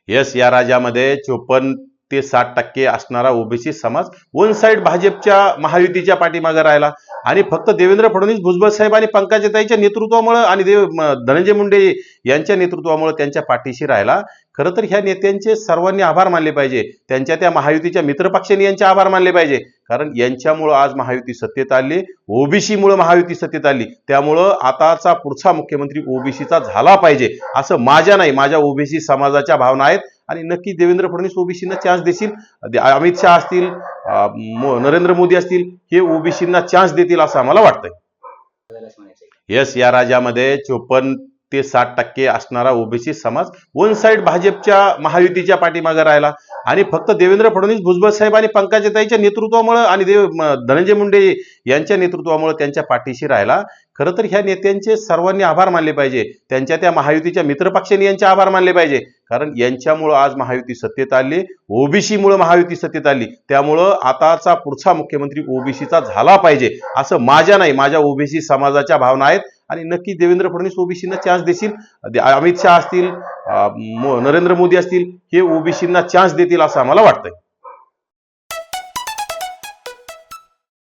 Yes, या राज्यामध्ये 54 ते 60% असणारा ओबीसी समाज वन साइड भाजपच्या महायुतीच्या पाठीमागे राहिला आणि फक्त देवेंद्र फडणवीस, भुजबळ साहेब आणि पंकजाताईच्या नेतृत्वामुळे आणि धनंजय मुंडे यांच्या नेतृत्वामुळे त्यांच्या पाठीशी राहिला. खरं तर ह्या नेत्यांचे सर्वांनी आभार मानले पाहिजे. त्यांच्या त्या महायुतीच्या मित्रपक्षांनी यांचे आभार मानले पाहिजे. कारण यांच्यामुळं आज महायुती सत्तेत आली, ओबीसीमुळे महायुती सत्तेत आली. त्यामुळं आताचा पुढचा मुख्यमंत्री ओबीसीचा झाला पाहिजे असं माझ्या नाही, माझ्या ओबीसी समाजाच्या भावना आहेत. आणि नक्की देवेंद्र फडणवीस ओबीसींना चान्स देतील. अमित शहा असतील, नरेंद्र मोदी असतील, हे ओबीसींना चान्स देतील असं आम्हाला वाटतंय. येस, या राज्यामध्ये 54 ते 60% असणारा ओबीसी समाज वन साइड भाजपच्या महायुतीच्या पाठीमागे राहिला आणि फक्त देवेंद्र फडणवीस, भुजबळ साहेब आणि पंकजाताईच्या नेतृत्वामुळे आणि धनंजय मुंडे यांच्या नेतृत्वामुळे त्यांच्या पाठीशी राहिला. खरं तर ह्या नेत्यांचे सर्वांनी आभार मानले पाहिजे. त्यांच्या त्या महायुतीच्या मित्रपक्षांनी यांचे आभार मानले पाहिजे. कारण यांच्यामुळं आज महायुती सत्तेत आली, ओबीसीमुळे महायुती सत्तेत आली. त्यामुळं आताचा पुढचा मुख्यमंत्री ओबीसीचा झाला पाहिजे असं माझ्या नाही, माझ्या ओबीसी समाजाच्या भावना आहेत. आणि नक्की देवेंद्र फडणवीस ओबीसींना चान्स देतील. अमित शहा असतील, नरेंद्र मोदी असतील, हे ओबीसींना चान्स देतील असं आम्हाला वाटतंय.